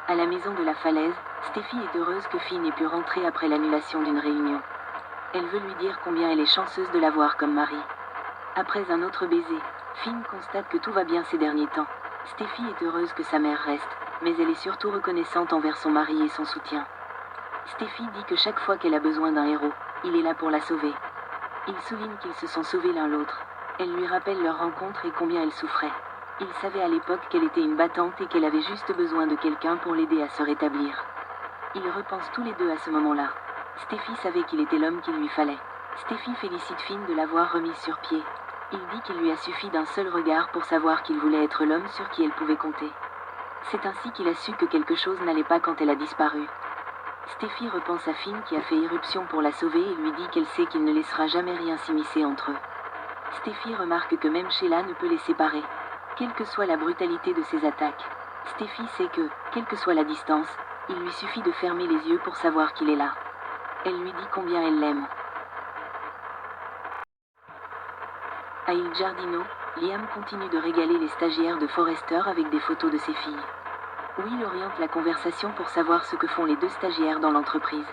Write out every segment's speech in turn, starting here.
À la maison de la falaise, Steffi est heureuse que Finn ait pu rentrer après l'annulation d'une réunion. Elle veut lui dire combien elle est chanceuse de l'avoir comme mari. Après un autre baiser, Finn constate que tout va bien ces derniers temps. Steffi est heureuse que sa mère reste, mais elle est surtout reconnaissante envers son mari et son soutien. Steffi dit que chaque fois qu'elle a besoin d'un héros, il est là pour la sauver. Il souligne qu'ils se sont sauvés l'un l'autre. Elle lui rappelle leur rencontre et combien elle souffrait. Il savait à l'époque qu'elle était une battante et qu'elle avait juste besoin de quelqu'un pour l'aider à se rétablir. Ils repensent tous les deux à ce moment-là. Steffi savait qu'il était l'homme qu'il lui fallait. Steffi félicite Finn de l'avoir remise sur pied. Il dit qu'il lui a suffi d'un seul regard pour savoir qu'il voulait être l'homme sur qui elle pouvait compter. C'est ainsi qu'il a su que quelque chose n'allait pas quand elle a disparu. Steffi repense à Finn qui a fait irruption pour la sauver et lui dit qu'elle sait qu'il ne laissera jamais rien s'immiscer entre eux. Steffi remarque que même Sheila ne peut les séparer, quelle que soit la brutalité de ses attaques. Steffi sait que, quelle que soit la distance, il lui suffit de fermer les yeux pour savoir qu'il est là. Elle lui dit combien elle l'aime. À Il Giardino, Liam continue de régaler les stagiaires de Forrester avec des photos de ses filles. Will oriente la conversation pour savoir ce que font les deux stagiaires dans l'entreprise.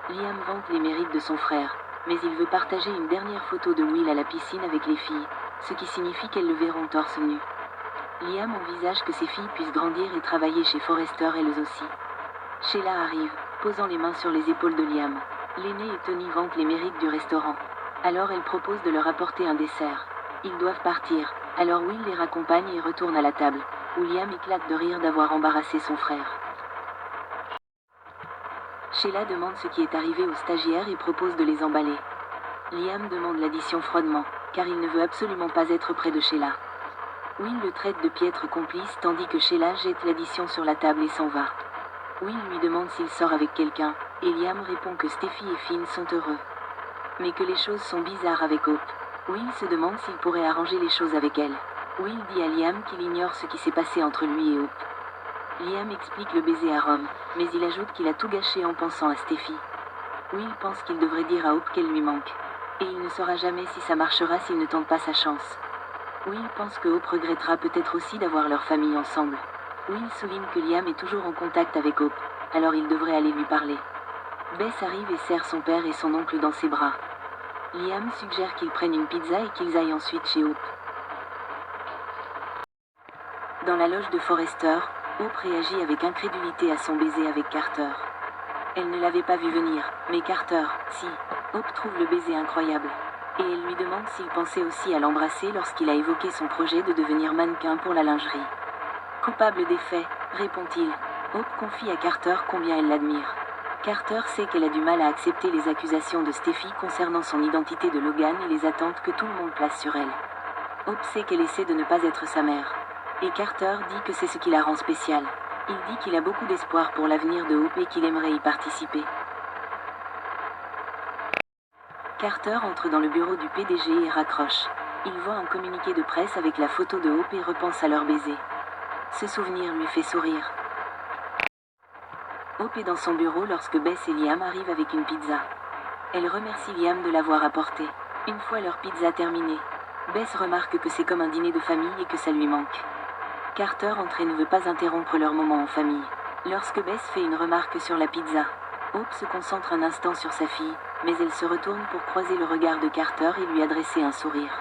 Liam vante les mérites de son frère, mais il veut partager une dernière photo de Will à la piscine avec les filles, ce qui signifie qu'elles le verront torse nu. Liam envisage que ses filles puissent grandir et travailler chez Forrester elles aussi. Sheila arrive, posant les mains sur les épaules de Liam. L'aîné et Tony vantent les mérites du restaurant. Alors elle propose de leur apporter un dessert. Ils doivent partir, alors Will les raccompagne et retourne à la table, où Liam éclate de rire d'avoir embarrassé son frère. Sheila demande ce qui est arrivé aux stagiaires et propose de les emballer. Liam demande l'addition froidement, car il ne veut absolument pas être près de Sheila. Will le traite de piètre complice tandis que Sheila jette l'addition sur la table et s'en va. Will lui demande s'il sort avec quelqu'un, et Liam répond que Steffi et Finn sont heureux. Mais que les choses sont bizarres avec Hope. Will se demande s'il pourrait arranger les choses avec elle. Will dit à Liam qu'il ignore ce qui s'est passé entre lui et Hope. Liam explique le baiser à Rome, mais il ajoute qu'il a tout gâché en pensant à Steffi. Will pense qu'il devrait dire à Hope qu'elle lui manque. Et il ne saura jamais si ça marchera s'il ne tente pas sa chance. Will pense que Hope regrettera peut-être aussi d'avoir leur famille ensemble. Will souligne que Liam est toujours en contact avec Hope, alors il devrait aller lui parler. Bess arrive et serre son père et son oncle dans ses bras. Liam suggère qu'ils prennent une pizza et qu'ils aillent ensuite chez Hope. Dans la loge de Forrester, Hope réagit avec incrédulité à son baiser avec Carter. Elle ne l'avait pas vu venir, mais Carter, si. Hope trouve le baiser incroyable. Et elle lui demande s'il pensait aussi à l'embrasser lorsqu'il a évoqué son projet de devenir mannequin pour la lingerie. Coupable des faits, répond-il. Hope confie à Carter combien elle l'admire. Carter sait qu'elle a du mal à accepter les accusations de Steffi concernant son identité de Logan et les attentes que tout le monde place sur elle. Hope sait qu'elle essaie de ne pas être sa mère. Et Carter dit que c'est ce qui la rend spéciale. Il dit qu'il a beaucoup d'espoir pour l'avenir de Hope et qu'il aimerait y participer. Carter entre dans le bureau du PDG et raccroche. Il voit un communiqué de presse avec la photo de Hope et repense à leur baiser. Ce souvenir lui fait sourire. Hope est dans son bureau lorsque Bess et Liam arrivent avec une pizza. Elle remercie Liam de l'avoir apportée. Une fois leur pizza terminée, Bess remarque que c'est comme un dîner de famille et que ça lui manque. Carter entre et ne veut pas interrompre leur moment en famille. Lorsque Bess fait une remarque sur la pizza, Hope se concentre un instant sur sa fille, mais elle se retourne pour croiser le regard de Carter et lui adresser un sourire.